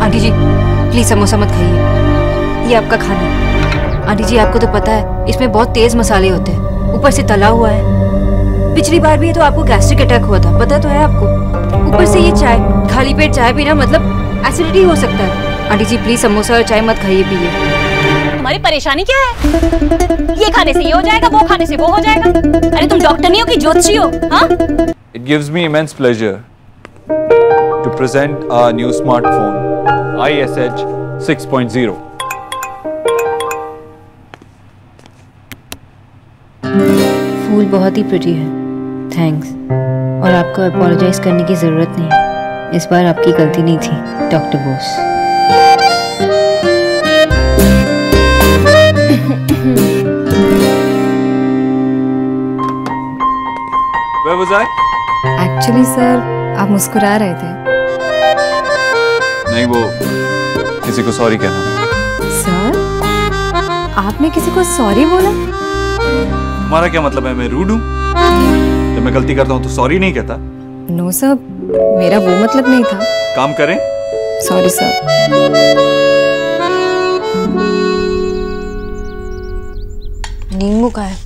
Aunty ji please samosa मत खाइए, ये आपका खाना। आंटी जी आपको तो पता है इसमें बहुत तेज मसाले होते हैं, ऊपर से तला हुआ है। पिछली बार भी तो आपको गैस्ट्रिक अटैक हुआ था, पता तो है आपको। ऊपर से ये चाय, खाली पेट चाय पीना मतलब एसिडिटी हो सकता है। आंटी जी प्लीज समोसा और चाय मत खाइए पीजिए। तुम्हारी परेशानी क्या है? ये खाने से ये हो जाएगा, वो खाने से वो हो जाएगा। अरे तुम डॉक्टर नहीं हो कि ज्योतिषी हो? हाँ? It gives me immense pleasure to present our new smartphone, ISH 6.0. फूल बहुत ही प्रिटी है, थैंक्स। और आपको अपोलोजाइज करने की जरूरत नहीं है, इस बार आपकी गलती नहीं थी doctor Bose. Where was I? Actually sir आप मुस्कुरा रहे थे। नहीं, वो किसी को सॉरी कहना। सर आपने किसी को सॉरी बोला? तुम्हारा क्या मतलब है, मैं रूड हूँ? जब मैं गलती करता हूँ तो सॉरी नहीं कहता? नो सर, मेरा वो मतलब नहीं था। काम करें। Sorry sir. नींबू का है,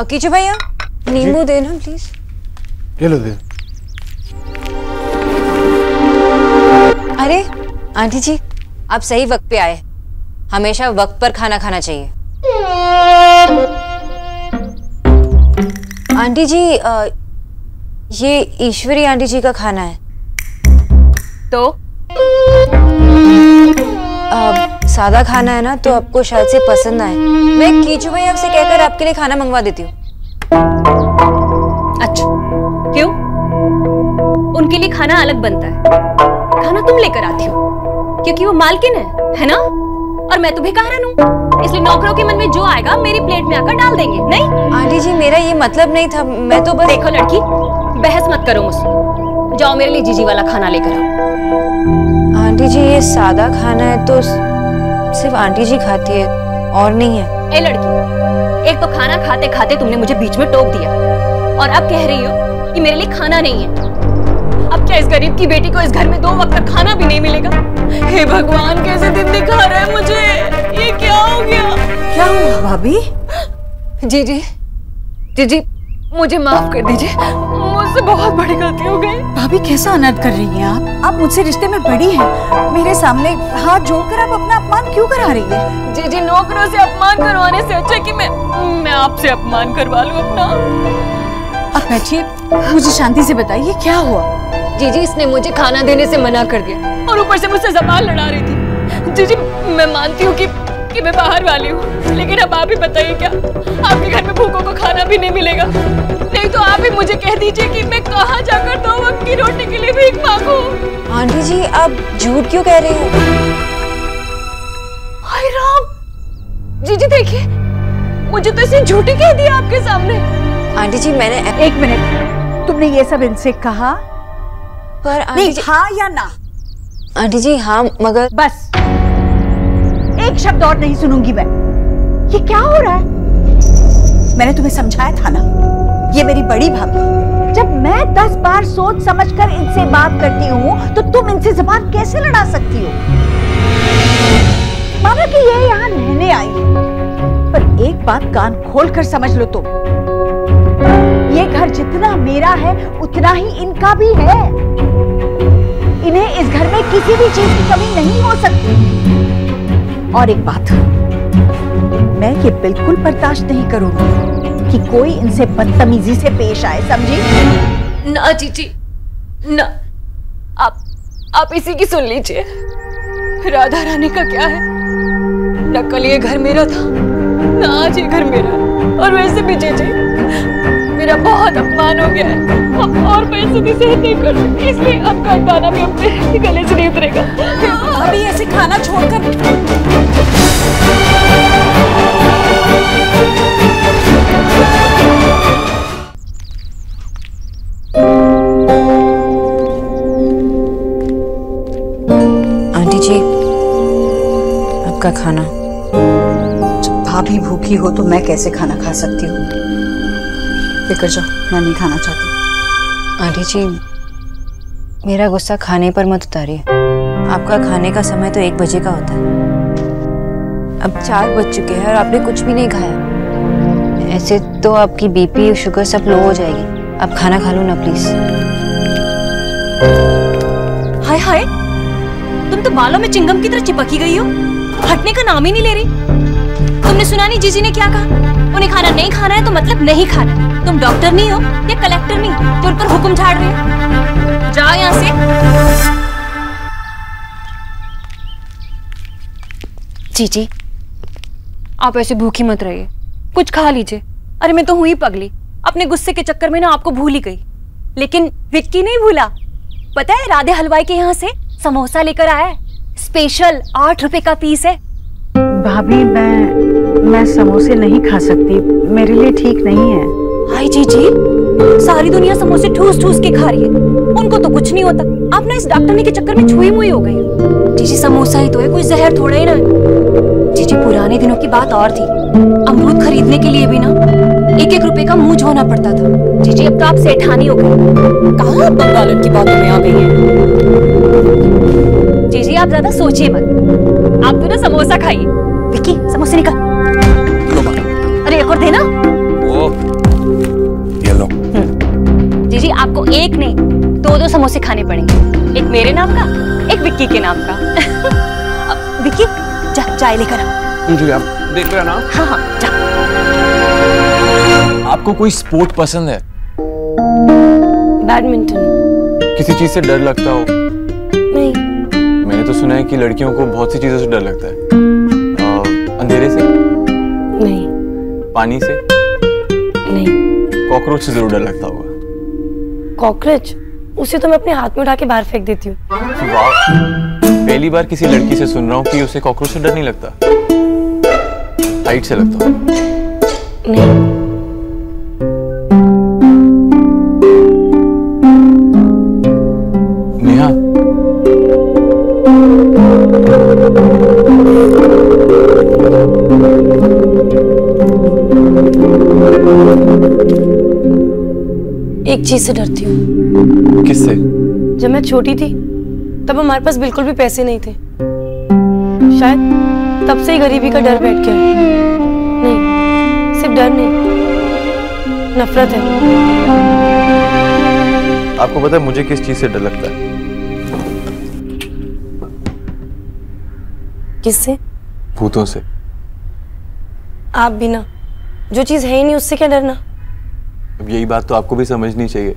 कीचू भैया नींबू देना प्लीज। ये लो दे। अरे आंटी जी आप सही वक्त पे आए, हमेशा वक्त पर खाना खाना चाहिए। आंटी जी ये ईश्वरी आंटी जी का खाना है। तो सादा खाना है ना, तो आपको शायद से पसंद आए। मैं कीचू भैया से कहकर आपके लिए खाना मंगवा देती हूँ। अच्छा क्यों? उनके लिए खाना अलग बनता है, खाना तुम लेकर आती हो क्योंकि वो मालकिन है ना? और मैं तो भिखारन हूँ, इसलिए नौकरों के मन में जो आएगा मेरी प्लेट में आकर डाल देंगे। नहीं आंटी जी मेरा ये मतलब नहीं था, मैं तो बस। देखो लड़की, बहस मत करो मुझसे, जाओ मेरे लिए जीजी वाला खाना लेकर आओ। आंटी जी ये सादा खाना है तो सिर्फ आंटी जी खाती है और नहीं है। ए लड़की, एक तो खाना खाते खाते तुमने मुझे बीच में टोक दिया और अब कह रही हो कि मेरे लिए खाना नहीं है। अब क्या इस गरीब की बेटी को इस घर में 2 वक्त का खाना भी नहीं मिलेगा? हे भगवान, कैसे दिन दिखा रहा है मुझे, ये क्या हो गया? क्या हुआ भाभी? जीजी जीजी मुझे माफ कर दीजिए, मुझसे बहुत बड़ी गलती हो गई। भाभी कैसा अनर्थ कर रही हैं आप मुझसे रिश्ते में बड़ी हैं, मेरे सामने हाथ जोड़कर आप अपना अपमान क्यों करा रही हैं? जीजी नौकरों से अपमान करवाने से अच्छा कि मैं आपसे अपमान करवा लूं अपना। आप बैठिए, मुझे शांति से बताइए क्या हुआ? जीजी इसने मुझे खाना देने से मना कर दिया और ऊपर से मुझसे ज़बान लड़ा रही थी। जीजी मैं मानती हूँ कि मैं बाहर वाली हूँ, लेकिन अब आप ही बताइए क्या आपके घर में भूखों को खाना भी नहीं मिलेगा? नहीं तो आप ही मुझे कह दीजिए कि मैं कहाँ जाकर 2 वक्त की रोटी के लिए भीख मांगूं। आंटी जी आप झूठ क्यों कह रही हो? हाय राम, जीजी देखिए मुझे तो इसे झूठी कह दिया आपके सामने। आंटी जी मैंने। 1 मिनट, तुमने ये सब इनसे कहा? पर आंटी नहीं, जी। हाँ या ना? आंटी जी हाँ, मगर बस एक शब्द और नहीं सुनूंगी मैं। ये क्या हो रहा है? मैंने तुम्हें समझाया था ना, ये मेरी बड़ी भाभी। जब मैं 10 बार सोच समझकर इनसे बात करती हूँ तो तुम इनसे जुबान कैसे लड़ा सकती हो? मानो कि ये यहाँ रहने आई है, पर एक बात कान खोल कर समझ लो तुम, ये घर जितना मेरा है उतना ही इनका भी है। इन्हें इस घर में किसी भी चीज की कमी नहीं हो सकती। और एक बात, मैं ये बिल्कुल बर्दाश्त नहीं करूंगी कि कोई इनसे बदतमीजी से पेश आए, समझी? ना जीजी ना, आप इसी की सुन लीजिए। राधा रानी का क्या है, न कल ये घर मेरा था ना आज ये घर मेरा। और वैसे भी जीजी मेरा बहुत अपमान हो गया है, अब और पैसे भी सहन नहीं कर सकती, इसलिए आपका गाना भी अपने गले से नहीं उतरेगा। अभी ऐसे खाना छोड़कर आंटी जी आपका खाना। जब भाभी भूखी हो तो मैं कैसे खाना खा सकती हूँ? लेकर जाओ, मैं नहीं खाना चाहती। आंटी जी मेरा गुस्सा खाने पर मत उतारिए, आपका खाने का समय तो 1 बजे का होता है। अब 4 बज चुके हैं और आपने कुछ भी नहीं खाया। ऐसे तो आपकी बीपी और शुगर सब लो हो जाएगी। आप खाना खा लो ना प्लीज। हाय हाय, तुम तो बालों में चिंगम की तरह चिपकी गई हो, हटने का नाम ही नहीं ले रही। तुमने सुना नहीं जीजी ने क्या कहा? उन्हें खाना नहीं खाना है तो मतलब नहीं खाना। तुम डॉक्टर नहीं हो या कलेक्टर नहीं जो उन पर हुक्म झाड़ रहे हो। जाओ यहाँ से। जीजी, आप ऐसे भूखी मत रहिए, कुछ खा लीजिए। अरे मैं तो हुई पगली, अपने गुस्से के चक्कर में ना आपको भूल ही गई। लेकिन विक्की नहीं भूला। पता है, राधे हलवाई के यहाँ से समोसा लेकर आया है, स्पेशल 8 रुपए का पीस है। भाभी, मैं समोसे नहीं खा सकती, मेरे लिए ठीक नहीं है। हाय जीजी, सारी दुनिया समोसे ठूस ठूस के खा रही है, उनको तो कुछ नहीं होता। आप ना इस डॉक्टरनी के चक्कर में छुई मुई हो गई हो। जीजी, समोसा ही तो है, कोई जहर थोड़ा ही ना है। जीजी, पुराने दिनों की बात और थी। अमरूद खरीदने के लिए भी ना 1-1 रुपए का मुंह धोना पड़ता था। जीजी, अब तो आप सेठानी हो गई। कहाँ बंगालन की बातों में आ गई है। जीजी, आप ज्यादा सोचिए मत, आप तो ना समोसा खाइए। विक्की, समोसे निकाल। अरे एक और देना। ये लो। जीजी, आपको एक नहीं 2-2 समोसे खाने पड़ेंगे, एक मेरे नाम का, एक विक्की के नाम का। विक्की, जा चाय लेकर आ। जी, आप देख रहे हैं ना? हाँ हाँ, जा। आपको कोई स्पोर्ट पसंद है? बैडमिंटन। किसी चीज से डर लगता हो? नहीं। मैंने तो सुना है कि लड़कियों को बहुत सी चीजों से डर लगता है। अंधेरे से? नहीं। पानी से? नहीं। कॉकरोच से जरूर डर लगता होगा। कॉकरोच? उसे तो मैं अपने हाथ में उठा के बाहर फेंक देती हूँ। वाह, पहली बार किसी लड़की से सुन रहा हूँ कि उसे कॉकरोच से डर नहीं लगता। हाइट से लगता हो? नहीं। नेहा, एक चीज से डरती हूँ। किससे? जब मैं छोटी थी तब हमारे पास बिल्कुल भी पैसे नहीं थे, शायद तब से ही गरीबी का डर बैठ गया। नहीं, सिर्फ डर नहीं, नफरत है। आपको पता है मुझे किस चीज से डर लगता है? किससे? भूतों से। आप भी ना, जो चीज है ही नहीं उससे क्या डरना। अब यही बात तो आपको भी समझनी चाहिए।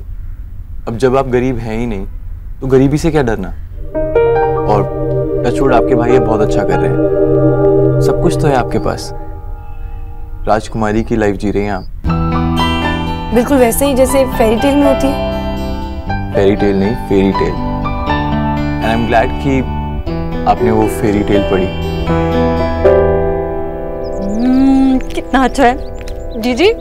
अब जब आप गरीब हैं ही नहीं तो गरीबी से क्या डरना। और टचवुड, आपके भाई ये बहुत अच्छा कर रहे हैं, सब कुछ तो है आपके पास। राजकुमारी की लाइफ जी रही हैं आप। बिल्कुल वैसे ही जैसे फेरी टेल में होती है। फेरी टेल नहीं, fairy tale. And I am glad कि आपने वो फेरी टेल पढ़ी। कितना अच्छा है। जीजी,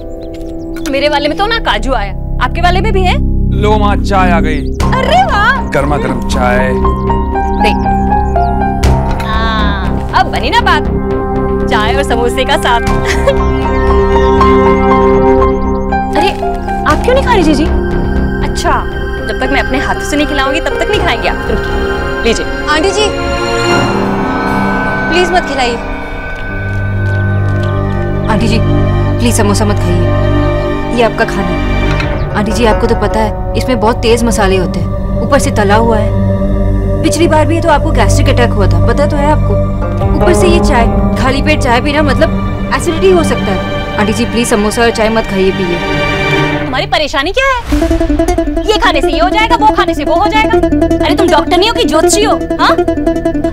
मेरे वाले में तो ना काजू आया, आपके वाले में भी है? लो माँ, चाय आ गई। अरे वाह, गर्मा गर्म चाय। देख, अब बनी ना बात, चाय और समोसे का साथ। अरे आप क्यों नहीं खा रही जीजी? अच्छा, जब तक मैं अपने हाथों से नहीं खिलाऊंगी तब तक नहीं खाएंगे आप। रुकिए, लीजिए। आंटी जी, प्लीज मत खिलाइए। आंटी जी, प्लीज समोसा मत खाइए, ये आपका खाना है। आंटी जी, आपको तो पता है इसमें बहुत तेज मसाले होते हैं, ऊपर से तला हुआ है। पिछली बार भी तो आपको गैस्ट्रिक अटैक हुआ था, पता तो है आपको। ऊपर से ये चाय, खाली पेट चाय पीना मतलब एसिडिटी हो सकता है। आंटी जी, प्लीज समोसा और चाय मत खाइए, पीजिए। तुम्हारी परेशानी क्या है? ये खाने से ये हो जाएगा, वो खाने से वो हो जाएगा। अरे तुम डॉक्टर नहीं हो कि ज्योतिषी हो? हाँ?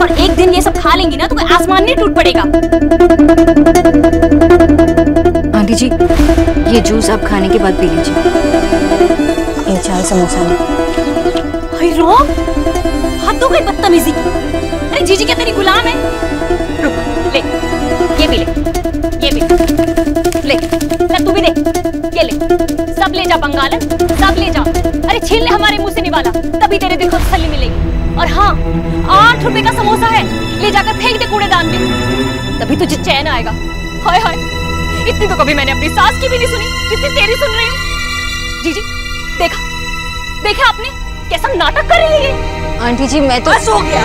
और एक दिन ये सब खा लेंगी ना तो कोई आसमान नहीं टूट पड़ेगा। आंटी जी, ये जूस आप खाने के बाद पी लीजिए, ये चाय समोसा नहीं। हद हो गई बदतमीजी की। अरे जीजी क्या तेरी गुलाम है? रुक, ले, ये भी ले, ये भी ले, तू भी दे, ये ले, सब ले जा बंगालन, सब ले जा। अरे छीन ले हमारे मुंह से निवाला, तभी तेरे दिल को तसल्ली मिलेगी। और हाँ, 8 रुपए का समोसा है, ले जाकर फेंक दे कूड़ेदान में, तभी तुझे चैन आएगा। हाय हाय, इतनी तो कभी मैंने अपनी सास की भी नहीं सुनी जितनी तेरी सुन रही हूँ। जीजी, देखा आपने कैसा नाटक कर रही है ये? आंटी जी मैं तो बस हो गया,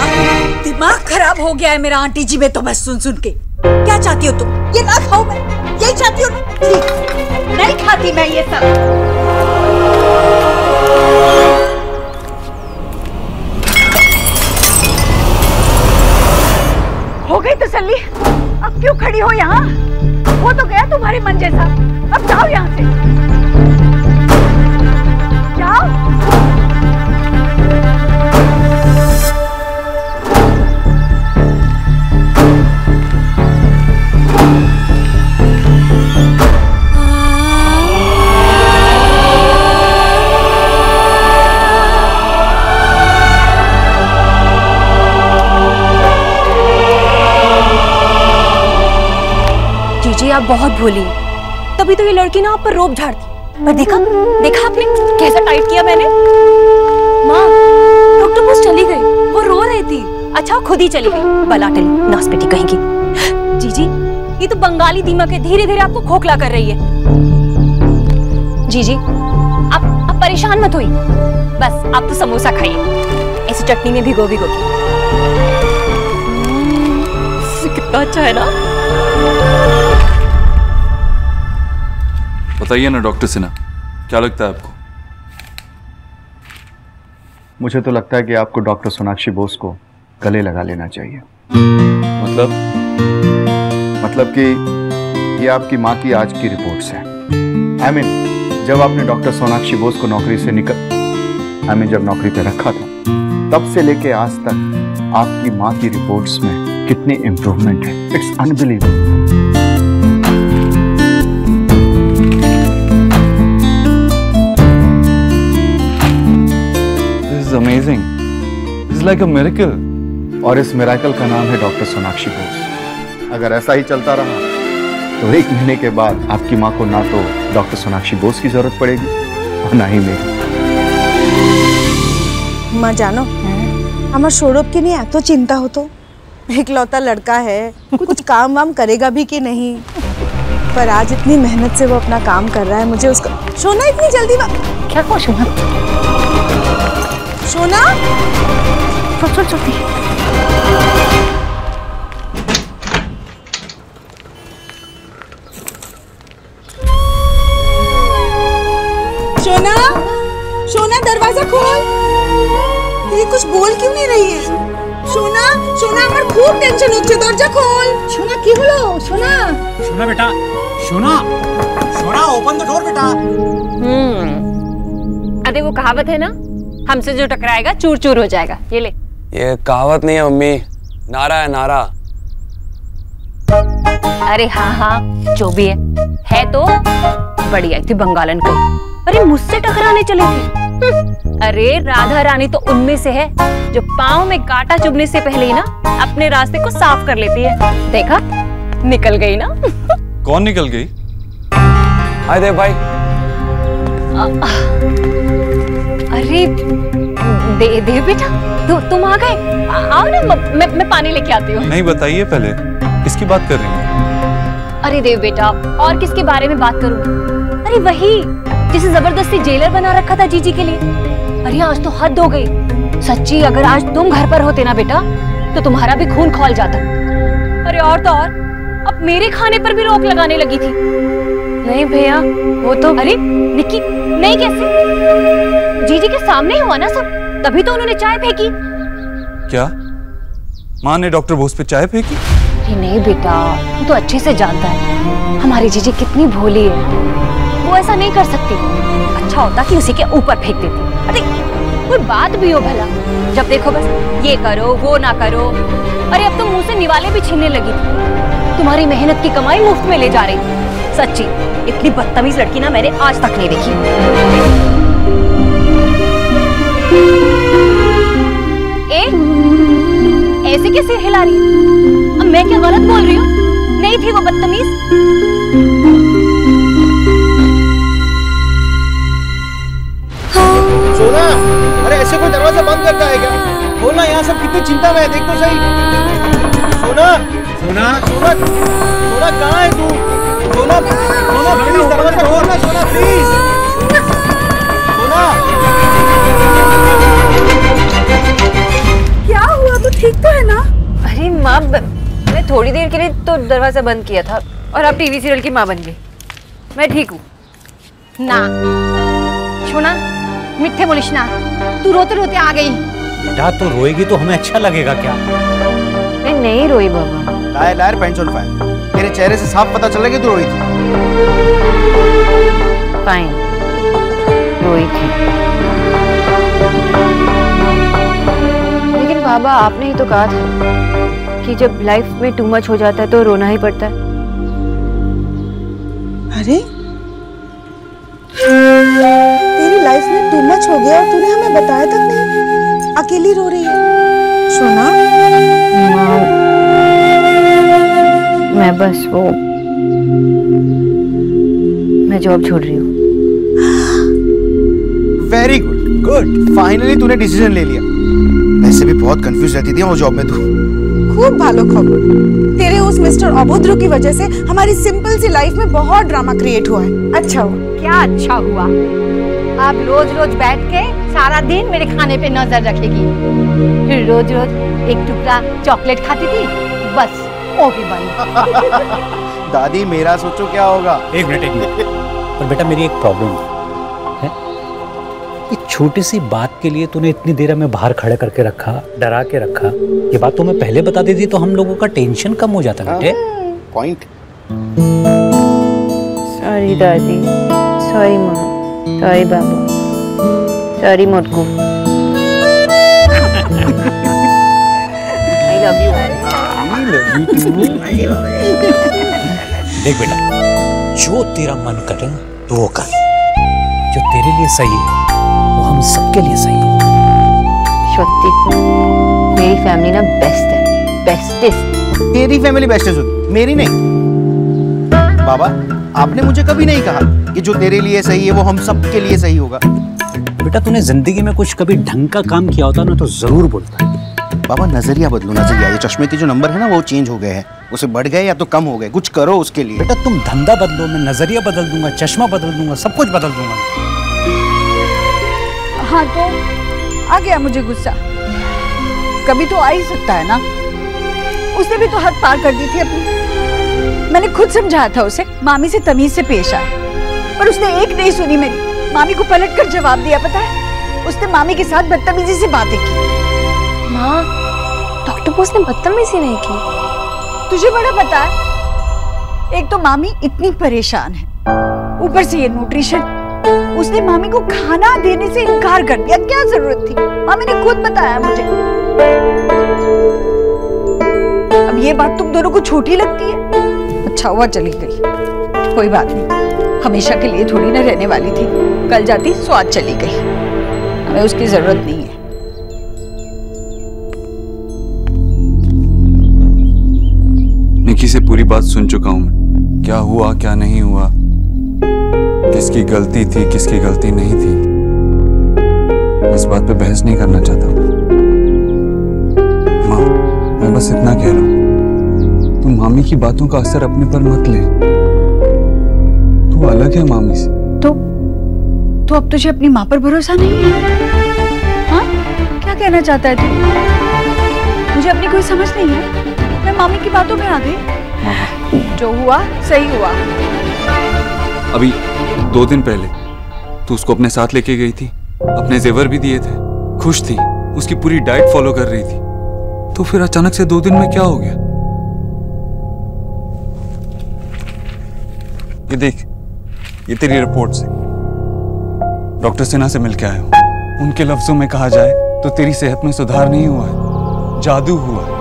दिमाग खराब हो गया है मेरा आंटी जी में तो बस सुन सुन के। क्या चाहती हो तुम? ये ना खाओ मैं, यही चाहती हो? ठीक, नहीं खाती मैं ये सब। हो गई तसल्ली? अब क्यों खड़ी हो यहाँ? हो तो गया तुम्हारे मन जैसा, अब जाओ यहाँ से, जाओ। जी आप बहुत भोली हैं। तभी तो ये लड़की ना आप पर रोब झाड़ती। पर देखा आपने कैसा टाइट किया मैंने? माँ, डॉक्टर बस चली गई, वो रो रही थी। अच्छा वो खुद ही चली गई, बलाटली नासपेटी कहेंगी। जीजी ये तो बंगाली दीमक है, धीरे धीरे आपको खोखला कर रही है। जीजी आप परेशान मत होइए, बस आप तो समोसा खाइए, ऐसी चटनी में भिगो के। कितना अच्छा है ना। बताइए ना डॉक्टर सिन्हा, क्या लगता है आपको? मुझे तो लगता है कि आपको डॉक्टर सोनाक्षी बोस को गले लगा लेना चाहिए। मतलब कि ये आपकी माँ की आज की रिपोर्ट्स हैं। जब आपने डॉक्टर सोनाक्षी बोस को नौकरी से जब नौकरी पे रखा था, तब से लेके आज तक आपकी माँ की रिपोर्ट्स में कितनी इम्प्रूवमेंट है। It's unbelievable. Amazing. This is like a miracle. और इस मिरेकल का नाम है डॉक्टर सोनाक्षी बोस। अगर ऐसा ही चलता रहा तो 1 महीने के बाद आपकी माँ को ना तो डॉक्टर सोनाक्षी बोस की जरूरत पड़ेगी और ना ही मेरी। माँ जानो, हमारे सौरभ के लिए तो चिंता हो तो इकलौता लड़का है, कुछ काम वाम करेगा भी कि नहीं। पर आज इतनी मेहनत से वो अपना काम कर रहा है, मुझे उसका सोना इतनी जल्दी क्या कहो सोना? सोना चल सोना, सोना दरवाजा खोल। ये कुछ बोल क्यों नहीं रही है? सोना, सोना हमार खूब टेंशन होती है, दरवाजा खोल। सोना की बोलो? सोना, सोना बेटा, सोना, सोना ओपन द डोर बेटा। अरे वो कहावत है ना, हमसे जो टकराएगा चूर चूर हो जाएगा। ये ले। ये कहावत नहीं है मम्मी, नारा है नारा। अरे हाँ जो भी है तो बड़ी आई थी बंगालन कहीं। अरे मुझसे टकराने चले थे। अरे राधा रानी तो उनमें से है जो पाँव में कांटा चुभने से पहले ही ना अपने रास्ते को साफ कर लेती है। देखा, निकल गई ना। कौन निकल गई? हाय देव भाई। अरे देव बेटा, तुम आ गए। आओ ना, मैं पानी लेके आती हूँ। नहीं, बताइए पहले किसकी बात कर रही हैं? अरे देव बेटा, और किसके बारे में बात करूँ? अरे वही जिसे जबरदस्ती जेलर बना रखा था जीजी के लिए। अरे आज तो हद हो गई सच्ची। अगर आज तुम घर पर होते ना बेटा तो तुम्हारा भी खून खौल जाता। अरे और तो और अब मेरे खाने पर भी रोक लगाने लगी थी। नहीं भैया वो तो। अरे निक्की, नहीं कैसे? जीजी के सामने हुआ ना सब, तभी तो उन्होंने चाय फेंकी। क्या माँ ने डॉक्टर बोस पे चाय फेंकी? नहीं बेटा, वो तो अच्छे से जानता है हमारी जीजी कितनी भोली है। वो ऐसा नहीं कर सकती। अच्छा होता कि उसी के ऊपर फेंक देती। अरे कोई बात भी हो भला, जब देखो बस ये करो वो ना करो। अरे अब तो मुंह से निवाले भी छीनने लगी थी। तुम्हारी मेहनत की कमाई मुफ्त में ले जा रही थी। सच्ची इतनी बदतमीज लड़की ना मैंने आज तक नहीं देखी। ऐसे कैसे हिला रही? अब मैं क्या गलत बोल रही हूँ? नहीं थी वो बदतमीज? सोना, अरे ऐसे कोई दरवाजा बंद करता है क्या? खोलना, यहाँ सब कितनी चिंता में है, देख तो सही। सोना, सोना, सोना, सोना कहाँ है तू? सोना, सोना प्लीज दरवाजा खोलना, सोना प्लीज। सोना, थोड़ी देर के लिए तो दरवाजा बंद किया था और आप टीवी सीरियल की माँ बन गई। मैं ठीक हूँ ना। सुना, मिठ्ठे बोलिश ना, तू रोते रोते आ गई। बेटा तो रोएगी तो हमें अच्छा लगेगा क्या? मैं नहीं रोई बाबा। Liar liar pants on fire. तेरे चेहरे से साफ पता चला कि तू रोई थी। फाइन, रोई थी। लेकिन बाबा आपने ही तो कहा था कि जब लाइफ में टू मच हो जाता है तो रोना ही पड़ता है। अरे तेरी लाइफ में टू मच हो गया और तूने हमें बताया तक नहीं। अकेली रो रही है। सोना, मैं बस वो मैं जॉब छोड़ रही हूँ। वेरी गुड गुड, फाइनली तूने डिसीजन ले लिया। वैसे भी बहुत कंफ्यूज रहती थी वो जॉब में तू। खूब भालो खबर। तेरे उस मिस्टर अभद्र की वजह से हमारी सिंपल सी लाइफ में बहुत ड्रामा क्रिएट हुआ है। अच्छा हुआ। क्या अच्छा हुआ? आप रोज रोज बैठ के सारा दिन मेरे खाने पे नजर रखेगी, फिर रोज रोज एक टुकड़ा चॉकलेट खाती थी, बस वो भी बंद। दादी मेरा सोचो क्या होगा। एक मिनट पर बेटा मेरी एक प्रॉब्लम है। इस छोटी सी बात के लिए तूने इतनी देर हमें बाहर खड़े करके रखा, डरा के रखा। ये बात तो मैं पहले बता देती तो हम लोगों का टेंशन कम हो जाता बेटे। पॉइंट। सॉरी दादी, सॉरी माँ, सॉरी बाबा, सॉरी मोटकू। I love you. I love you too. देख बेटा, जो तेरा मन करे तो वो कर। जो तेरे लिए सही है वो हम सबके लिए सही है। सत्य, मेरी फैमिली ना बेस्ट है, बेस्टेस्ट। तेरी फैमिली बेस्टेस्ट होती, मेरी नहीं। बाबा आपने मुझे कभी नहीं कहा कि जो तेरे लिए सही है वो हम सबके लिए सही होगा। बेटा तूने जिंदगी में कुछ कभी ढंग का काम किया होता ना तो जरूर बोलता। बाबा नजरिया बदलो, नजरिया। ये चश्मे के जो नंबर है ना वो चेंज हो गए हैं, उसे बढ़ गए या तो कम हो गए, कुछ करो उसके लिए। बेटा तुम धंधा बदलो, मैं नजरिया बदल दूंगा, चश्मा बदल दूंगा, सब कुछ बदल दूंगा। हाँ तो आ गया मुझे गुस्सा। कभी तो आ ही सकता है ना। उसने भी तो हद पार कर दी थी अपनी। मैंने खुद समझाया था उसे मामी से तमीज से पेश आए, पर उसने एक नहीं सुनी मेरी। मामी को पलट कर जवाब दिया। पता है उसने मामी के साथ बदतमीजी से बातें की। माँ, डॉक्टर बोस ने बदतमीजी नहीं की। तुझे बड़ा पता है, एक तो मामी इतनी परेशान है, ऊपर से ये न्यूट्रिशन। उसने मामी को खाना देने से इनकार कर दिया। क्या जरूरत थी? मामी ने खुद बताया मुझे। अब ये बात तुम दोनों को छोटी लगती है। अच्छा हुआ चली गई, कोई बात नहीं, हमेशा के लिए थोड़ी ना रहने वाली थी। कल जाती सो आज चली गई, हमें उसकी जरूरत नहीं है। निकी से पूरी बात सुन चुका हूं मैं। क्या हुआ क्या नहीं हुआ, किसकी गलती थी किसकी गलती नहीं थी, इस बात पे बहस नहीं करना चाहता। माँ मैं बस इतना कह रहा हूं, तुम मामी की बातों का असर अपने पर मत ले। तू अलग है मामी से। तो अब तुझे अपनी माँ पर भरोसा नहीं है? हाँ क्या कहना चाहता है तू? मुझे अपनी कोई समझ नहीं है। मैं मामी की बातों में आ गई। जो हुआ सही हुआ। अभी 2 दिन पहले तू उसको अपने साथ लेके गई थी, अपने जेवर भी दिए थे, खुश थी, उसकी पूरी डाइट फॉलो कर रही थी। तो फिर अचानक से 2 दिन में क्या हो गया? ये देख, ये तेरी रिपोर्ट से डॉक्टर सिन्हा से मिलके आया हूं। उनके लफ्जों में कहा जाए तो तेरी सेहत में सुधार नहीं हुआ है, जादू हुआ है।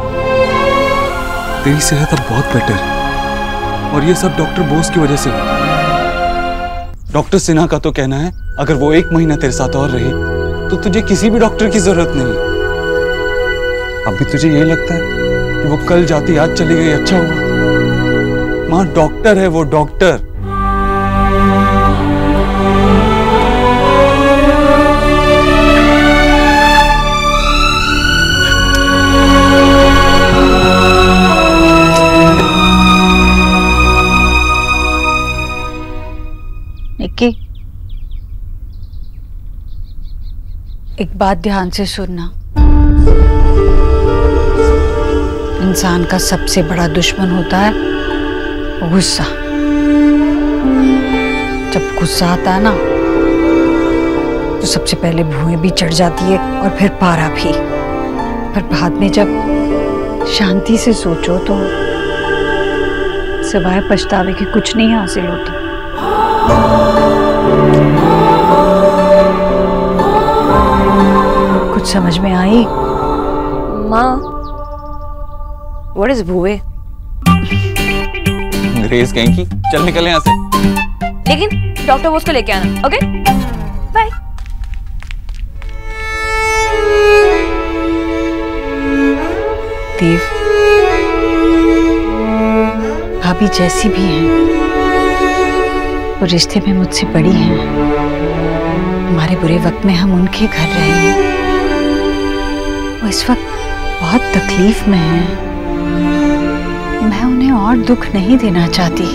तेरी सेहत अब बहुत बेटर है और ये सब डॉक्टर बोस की वजह से हुआ। डॉक्टर सिन्हा का तो कहना है अगर वो 1 महीना तेरे साथ और रहे तो तुझे किसी भी डॉक्टर की जरूरत नहीं। अभी तुझे यही लगता है कि वो कल जाती आज चली गई अच्छा हुआ? माँ डॉक्टर है वो, डॉक्टर। निक्की एक बात ध्यान से सुनना। इन इंसान का सबसे बड़ा दुश्मन होता है गुस्सा। जब गुस्सा आता है ना तो सबसे पहले भुएं भी चढ़ जाती है और फिर पारा भी। पर बाद में जब शांति से सोचो तो सिवाय पछतावे के कुछ नहीं हासिल होता। कुछ समझ में आई? माँ, व्हाट इज भूए? ग्रेस कहीं की, चल निकले यहाँ से। लेकिन डॉक्टर बोस को लेके आना, ओके? बाय। देव, भाभी जैसी भी हैं, वो रिश्ते में मुझसे बड़ी हैं। हमारे बुरे वक्त में हम उनके घर रहेंगे। वो इस वक्त बहुत तकलीफ में हैं। मैं उन्हें और दुख नहीं देना चाहती,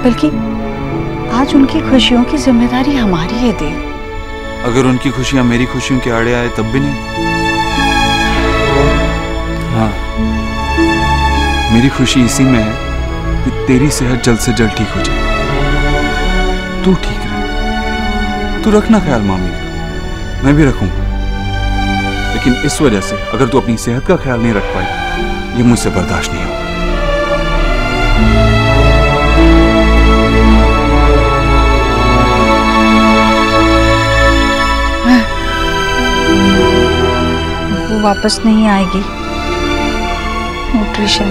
बल्कि आज उनकी खुशियों की जिम्मेदारी हमारी है देव। अगर उनकी खुशियां मेरी खुशियों के आड़े आए तब भी नहीं? हाँ, मेरी खुशी इसी में है कि तेरी सेहत जल्द से जल्द ठीक हो जाए, तू ठीक रहे। तू रखना ख्याल मामी का, मैं भी रखूंगा। लेकिन इस वजह से अगर तू अपनी सेहत का ख्याल नहीं रख पाई, ये मुझसे बर्दाश्त नहीं होगा। वो वापस नहीं आएगी। न्यूट्रिशन